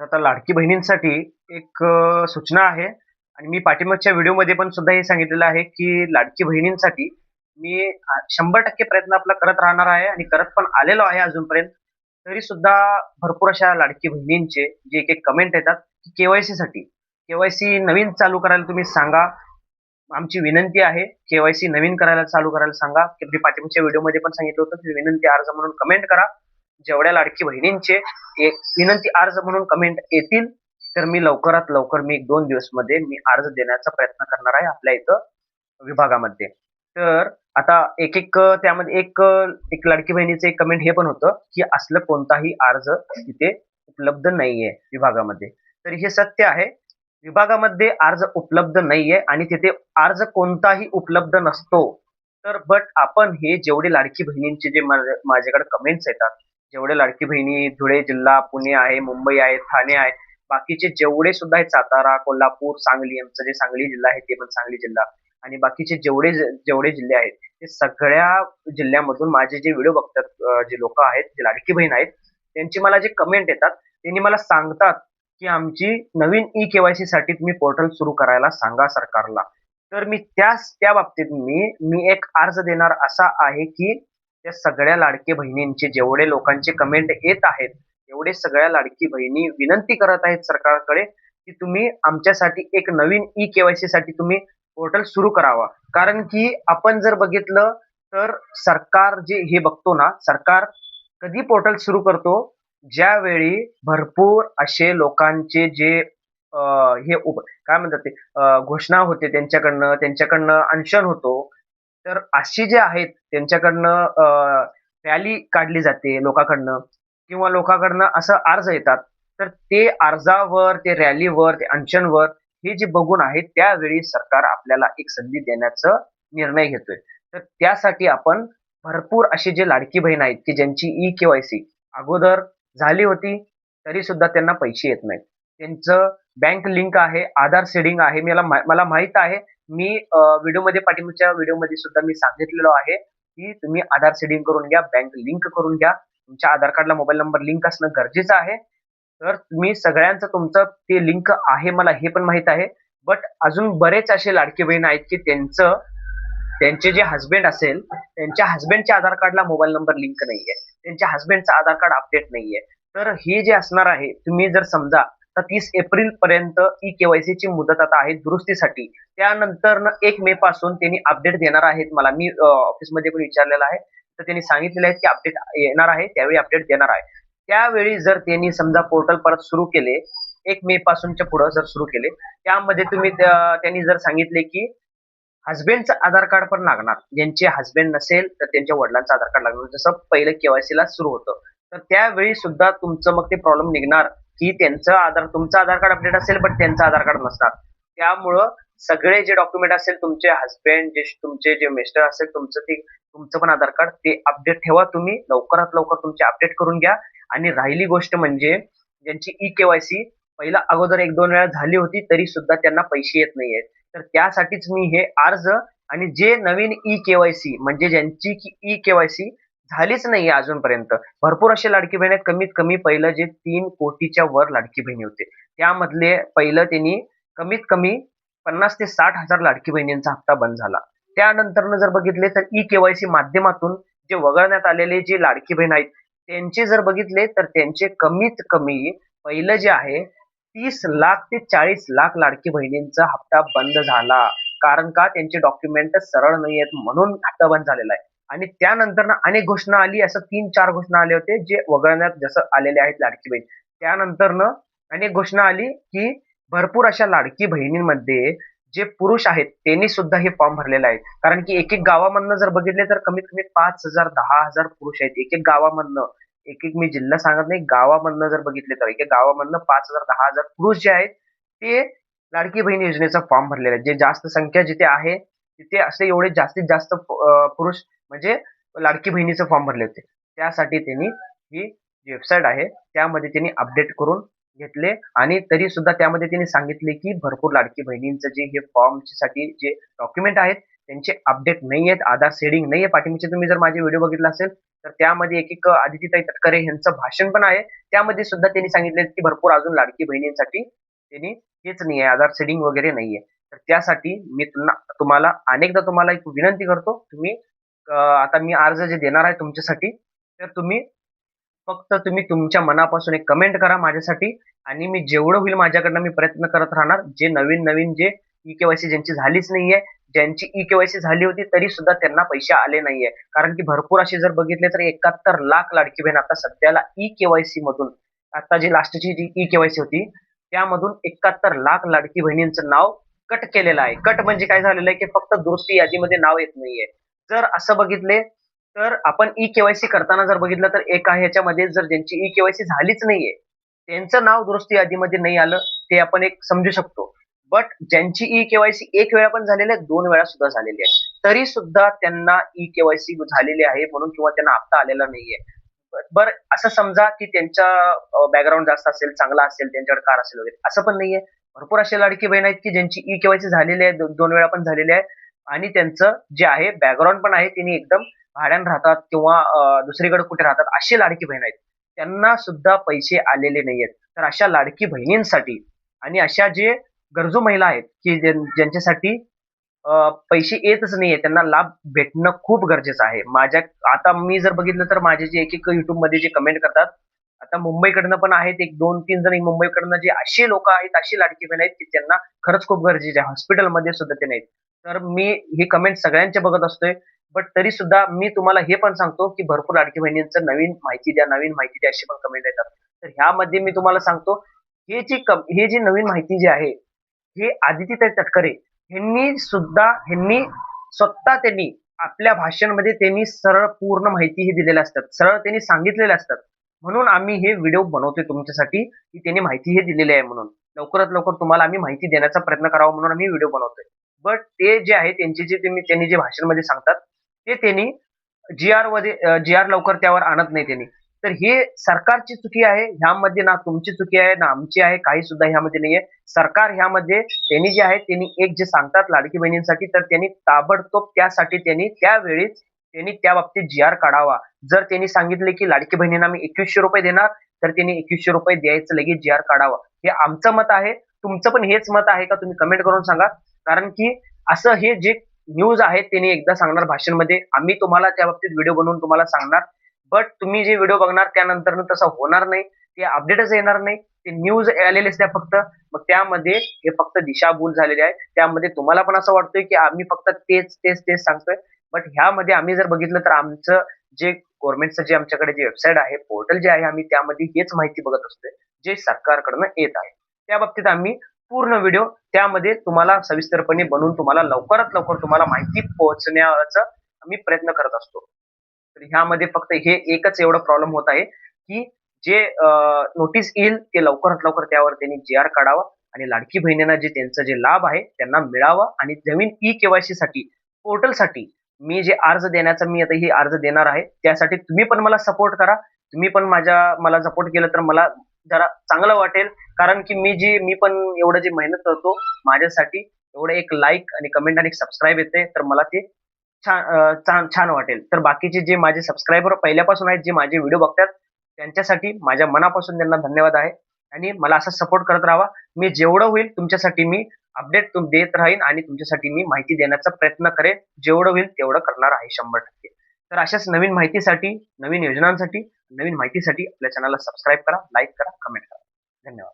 आता लाडकी बहिणींसाठी एक सूचना आहे आणि मी पाठीमागच्या व्हिडिओमध्ये पण सुद्धा हे सांगितलेलं आहे, की लाडकी बहिणींसाठी मी 100% प्रयत्न आपला करत राहणार आहे आणि करत पण आलेलो आहे अजूनपर्यंत. तरी सुद्धा भरपूर अशा लाडकी बहिणींचे जे एक-एक कमेंट येतात, की के-वाय-सीसाठी. के-वाय-सी नवीन चालू करायला तुम्ही सांगा. आमची विनंती आहे, के-वाय-सी नवीन करायला चालू करायला सांगा. की मी पाठीमागच्या व्हिडिओमध्ये पण सांगितलं होतं, की विनंती अर्ज म्हणून कमेंट करा. जेवढ्या लाडकी बहिणींचे एक विनंती अर्ज म्हणून कमेंट येतील, तर मी लवकरात लवकर मी 1-2 दिवसमध्ये मी अर्ज देण्याचा प्रयत्न करणार आहे आपल्या इथं विभागामध्ये. तर आता त्यामध्ये एक लाडकी बहिणीचं एक कमेंट हे पण होतं, की असलं कोणताही अर्ज तिथे उपलब्ध नाहीये विभागामध्ये. तर हे सत्य आहे. विभागामध्ये अर्ज उपलब्ध नाहीये आणि तिथे अर्ज कोणताही उपलब्ध नसतो. तर आपण हे जेवढे लाडकी बहिणींचे जे माझ्याकडे कमेंट्स येतात, जेवढे लाडकी बहिणी धुळे जिल्हा, पुणे आहे, मुंबई आहे, ठाणे आहे, बाकीचे जेवढे सुद्धा आहेत सातारा, कोल्हापूर, सांगली आमचं जे सांगली जिल्हा आहे ते पण सांगली जिल्हा आणि बाकीचे जेवढे जिल्हे आहेत, ते सगळ्या जिल्ह्यामधून माझे जे व्हिडिओ बघतात जे लोकं आहेत, जे लाडकी बहीण आहेत, त्यांची मला जे कमेंट येतात, त्यांनी मला सांगतात, की आमची नवीन ई-के-वाय-सी साठी तुम्ही पोर्टल सुरू करायला सांगा सरकारला. तर त्या बाबतीत मी एक अर्ज देणार असा आहे, की त्या सगळ्या लाडकी बहिणींचे जेवढे लोकांचे कमेंट येत आहेत, एवढे सगळ्या लाडकी बहिणी विनंती करत आहेत सरकारकडे, की तुम्ही आमच्यासाठी एक नवीन ई-के-वाय-सी साठी तुम्ही पोर्टल सुरू करावा. कारण की आपण जर बघितलं तर सरकार जे हे बघतो ना, सरकार कधी पोर्टल सुरू करतो, ज्यावेळी भरपूर असे लोकांचे जे अ, हे काय म्हणतात ते घोषणा होते त्यांच्याकडनं अनशन होतो. तर अशी जे आहेत त्यांच्याकडनं रॅली काढली जाते लोकांकडनं किंवा लोकांकडनं असं अर्ज येतात. तर ते अर्जावर, ते रॅलीवर, ते अनशनवर हे जे बघून आहे त्यावेळी सरकार आपल्याला एक संधी देण्याचा निर्णय घेतोय. तर त्यासाठी आपण भरपूर असे जे लाडकी बहीण आहेत, की ज्यांची ई-के-वाय-सी अगोदर झाली होती, तरी सुद्धा त्यांना पैसे येत नाहीत. त्यांचं बँक लिंक आहे, आधार सीडिंग आहे. मला माहीत आहे. मी व्हिडिओमध्ये पाठीमागच्या व्हिडिओमध्ये सुद्धा मी सांगितलेलं आहे, की तुम्ही आधार सीडिंग करून घ्या, बँक लिंक करून घ्या. तुमच्या आधार कार्डला मोबाईल नंबर लिंक असणं गरजेचं आहे. तर तुम्ही सगळ्यांचं तुमचं ते लिंक आहे मला हे पण माहीत आहे. अजून बरेच असे लाडके बहीण आहेत, की त्यांचे जे हसबँड असेल, त्यांच्या हसबँडच्या आधार कार्डला मोबाईल नंबर लिंक नाहीये. त्यांच्या हसबँडचं आधार कार्ड अपडेट नाहीये. तर हे जे असणार आहे, तुम्ही जर समजा तर 30 एप्रिल पर्यंत ई-के-वाय-सीची मुदत आता आहे दुरुस्तीसाठी. त्यानंतरनं 1 मे पासून त्यांनी अपडेट देणार आहेत मला. मी ऑफिसमध्ये पण विचारलेलं आहे. तर त्यांनी सांगितलेलं आहे, की अपडेट येणार आहे, त्यावेळी अपडेट देणार आहे. त्यावेळी जर त्यांनी समजा पोर्टल परत सुरू केले, 1 मे पासूनच्या पुढं जर सुरू केले, त्यामध्ये त्यांनी जर सांगितले, की हसबँडचं आधार कार्ड पण लागणार. ज्यांचे हसबँड नसेल, तर त्यांच्या वडिलांचं आधार कार्ड लागणार. जसं पहिलं के-वाय-सीला सुरू होतं. तर त्यावेळी सुद्धा तुमचं मग ते प्रॉब्लेम निघणार, की तुमचं आधार कार्ड अपडेट असेल, त्यांचं आधार कार्ड नसणार. त्यामुळं सगळे जे डॉक्युमेंट असेल तुमचे हसबँड, तुमचे जे मिस्टर असेल, तुमचं पण आधार कार्ड ते अपडेट ठेवा तुम्ही. लवकरात लवकर तुमचे अपडेट करून घ्या. आणि राहिली गोष्ट म्हणजे ज्यांची ई-के-वाय-सी पहिला अगोदर 1-2 वेळा झाली होती, तरी सुद्धा त्यांना पैसे येत नाहीयेत. तर त्यासाठीच मी हे अर्ज आणि जे नवीन ई-के-वाय-सी म्हणजे ज्यांची ई-के-वाय-सी झालीच नाहीये अजूनपर्यंत. भरपूर असे लाडकी बहीण आहेत. कमीत कमी पहिलं जे 3 कोटीच्या वर लाडकी बहिणी होते. त्यामधले पहिलं त्यांनी कमीत कमी 50,000 ते 60,000 लाडकी बहिणींचा हप्ता बंद झाला. त्यानंतरनं जर बघितले तर ई-के-वाय-सी माध्यमातून जे वगळण्यात आलेले जे लाडकी बहीण आहेत, त्यांचे जर बघितले तर त्यांचे कमीत कमी पहिलं जे आहे 30,00,000 ते 40,00,000 लाडकी बहिणींचा हप्ता बंद झाला. कारण का त्यांचे डॉक्युमेंट सरळ नाहीयेत म्हणून हप्ता बंद झालेला आहे. आणि त्यानंतर अनेक घोषणा आली असं 3-4 घोषणा आले होते जे वगळण्यात जसं आलेले आहेत लाडकी बहीण. त्यानंतरनं अनेक घोषणा आली की भरपूर अशा लाडकी बहिणींमध्ये जे पुरुष आहेत त्यांनी सुद्धा हे फॉर्म भरलेले आहेत. कारण की एक-एक गावामधनं जर बघितले तर कमीत कमी 5,000 10,000 पुरुष आहेत. एक-एक गावामधनं. एक-एक मी जिल्हा सांगत नाही, गावामधनं जर बघितले तर एक-एक गावामधनं 5,000 10,000 पुरुष जे आहेत, ते लाडकी बहीण योजनेचा फॉर्म भरलेले आहेत. जे जास्त संख्या जिथे आहे, तिथे असे एवढे जास्तीत जास्त पुरुष म्हणजे लाडकी बहिणीचे फॉर्म भरले होते. त्यासाठी त्यांनी ही वेबसाईट आहे, त्यामध्ये त्यांनी अपडेट करून घेतले आणि तरी सुद्धा त्यामध्ये त्यांनी सांगितले, की भरपूर लाडकी बहिणींचं जे हे फॉर्मसाठी जे डॉक्युमेंट आहेत, त्यांचे अपडेट नाही आहेत, आधार शेडिंग नाही आहे. पाठीमागचे तुम्ही जर माझे व्हिडिओ बघितला असेल तर त्यामध्ये एक आदितीताई तटकरे यांचं भाषण पण आहे. त्यामध्ये सुद्धा त्यांनी सांगितले की भरपूर अजून लाडकी बहिणींसाठी त्यांनी हेच नाही आहे, आधार शेडिंग वगैरे नाहीये. तर त्यासाठी मी तुम्हाला अनेकदा तुम्हाला एक विनंती करतो. आता मी अर्ज जे देणार आहे तुमच्यासाठी, तर फक्त तुम्ही तुमच्या मनापासून एक कमेंट करा माझ्यासाठी आणि मी जेवढं होईल माझ्याकडनं मी प्रयत्न करत राहणार. जे नवीन जे ई-के-वाय-सी ज्यांची झालीच नाहीये, ज्यांची ई-के-वाय-सी झाली होती तरी सुद्धा त्यांना पैसे आले नाहीये. कारण की भरपूर असे जर बघितले तर 71 लाख लाडकी बहीण आता सध्याला ई-के-वाय-सी मधून, आता जी लास्टची जी ई-के-वाय-सी होती त्यामधून 71 लाख लाडकी बहिणींचं नाव कट केलेलं आहे. कट म्हणजे काय झालेलं आहे की फक्त दुरुस्ती यादीमध्ये नाव येत नाहीये. जर असं बघितले तर आपण ई-के-वाय-सी करताना जर बघितलं तर एका ह्याच्यामध्ये जर ज्यांची ई-के-वाय-सी झालीच नाहीये, त्यांचं नाव दुरुस्ती यादीमध्ये नाही आलं, ते आपण एक समजू शकतो. बट ज्यांची ई-के-वाय-सी एक वेळा पण झालेली आहे, 2 वेळा सुद्धा झालेली आहे. तरी सुद्धा त्यांना ई-के-वाय-सी झालेली आहे म्हणून किंवा त्यांना हप्ता आलेला नाहीये. बरं असं समजा की त्यांचा बॅकग्राऊंड जास्त असेल, चांगला असेल, त्यांच्याकडे कार असेल वगैरे, असं पण नाहीये. भरपूर असे लाडकी बहीण आहेत की ज्यांची ई-के-वाय-सी झालेली आहे, 2 वेळा पण झालेली आहे आणि त्यांचं जे आहे बॅकग्राऊंड पण आहे, त्यांनी एकदम भाड्यानं राहतात किंवा दुसरीकडे कुठे राहतात, अशी लाडकी बहीण आहेत. त्यांना सुद्धा पैसे आलेले नाहीयेत. तर अशा लाडकी बहिणींसाठी आणि अशा जे गरजू महिला आहेत की ज्यांच्यासाठी पैसे येतच नाहीये, त्यांना लाभ भेटणं खूप गरजेचं आहे. आता मी जर बघितलं तर माझे जे एक YouTubeमध्ये जे कमेंट करतात, आता मुंबईकडनं पण आहेत, एक 2-3 जण मुंबईकडनं जे अशी लोकं आहेत, अशी लाडकी बहीण आहेत की त्यांना खरंच खूप गरजेचे आहे. हॉस्पिटलमध्ये सुद्धा ते नाहीत. तर मी हे कमेंट सगळ्यांचे बघत असतोय. बट तरी सुद्धा मी तुम्हाला हे पण सांगतो की भरपूर लाडकी बहिणींचं नवीन माहिती द्या, नवीन माहिती द्या अशी पण कमेंट येतात. तर ह्यामध्ये मी तुम्हाला सांगतो, हे जी नवीन माहिती जी आहे, हे आदितीताई तटकरे ह्यांनी स्वतः त्यांनी आपल्या भाषणमध्ये त्यांनी सरळ पूर्ण माहिती ही दिलेल्या असतात. सरळ त्यांनी सांगितलेल्या असतात. म्हणून आम्ही हे व्हिडिओ बनवतोय तुमच्यासाठी की त्यांनी माहिती हे दिलेली आहे म्हणून. लवकरात लवकर तुम्हाला आम्ही माहिती देण्याचा प्रयत्न करावा म्हणून आम्ही व्हिडिओ बनवतोय. बट ते जे आहे त्यांनी जे भाषणमध्ये सांगतात, ते त्यांनी जी-आर लवकर त्यावर आणत नाही त्यांनी. तर हे सरकारची चुकी आहे. ह्यामध्ये ना तुमची चुकी आहे, ना आमची आहे. काही सुद्धा ह्यामध्ये नाहीये. सरकार ह्यामध्ये त्यांनी जे आहे त्यांनी एक जे सांगतात लाडकी बहिणींसाठी तर त्यांनी ताबडतोब त्यासाठी त्यावेळीच त्या बाबतीत जी-आर काढावा. जर त्यांनी सांगितले की लाडकी बहिणींना मी ₹2100 देणार, तर त्यांनी ₹2100 द्यायचं लगेच जी-आर काढावा. हे आमचं मत आहे. तुमचं पण हेच मत आहे का? तुम्ही कमेंट करून सांगा. कारण की असं हे जे न्यूज आहेत त्यांनी एकदा सांगणार भाषणमध्ये. आम्ही तुम्हाला त्या बाबतीत व्हिडिओ बनवून तुम्हाला सांगणार. बट तुम्ही जे व्हिडिओ बघणार त्यानंतर तसं होणार नाही. ते अपडेटच येणार नाही. ते न्यूज आलेलेच त्या फक्त. मग त्यामध्ये हे फक्त दिशाभूल झालेली आहे. त्यामध्ये तुम्हाला पण असं वाटतंय की आम्ही फक्त तेच सांगतोय. बट ह्यामध्ये आम्ही जर बघितलं तर आमचं जे गव्हर्नमेंटचं जे आमच्याकडे जे वेबसाईट आहे, पोर्टल जे आहे, आम्ही त्यामध्ये हेच माहिती बघत असतोय, जे सरकारकडनं येत आहे. त्या बाबतीत आम्ही पूर्ण व्हिडिओ त्यामध्ये तुम्हाला सविस्तरपणे बनवून तुम्हाला लवकरात लवकर तुम्हाला माहिती पोहोचण्याचा आम्ही प्रयत्न करत असतो. तर ह्यामध्ये फक्त हे एकच एवढं प्रॉब्लेम होत आहे की जे नोटीस येईल ते लवकरात लवकर त्यावर त्यांनी जी-आर काढावा आणि लाडकी बहिणींना जे त्यांचा जे लाभ आहे त्यांना मिळावा आणि नवीन ई-के-वाय-सी साठी पोर्टलसाठी मी जे अर्ज देण्याचा मी आता ही अर्ज देणार आहे, त्यासाठी तुम्ही पण मला सपोर्ट करा. तुम्ही पण मला सपोर्ट केलं तर मला जरा चांगलं वाटेल. कारण की मी पण एवढं जी मेहनत करतो माझ्यासाठी, एवढं एक लाईक आणि कमेंट आणि सबस्क्राईब येते तर मला ते छान वाटेल. तर बाकीचे जे माझे सबस्क्रायबर पहिल्यापासून आहेत, जे माझे व्हिडिओ बघतात, त्यांच्यासाठी माझ्या मनापासून त्यांना धन्यवाद आहे आणि मला असा सपोर्ट करत राहावा. मी जेवढं होईल तुमच्यासाठी मी अपडेट देत राहीन आणि तुमच्यासाठी मी माहिती देण्याचा प्रयत्न करेन. जेवढं होईल तेवढं करणार आहे 100%. तर अशाच नवीन माहितीसाठी, नवीन योजनांसाठी, नवीन माहितीसाठी आपल्या चॅनलला सबस्क्राईब करा, लाईक करा, कमेंट करा. धन्यवाद.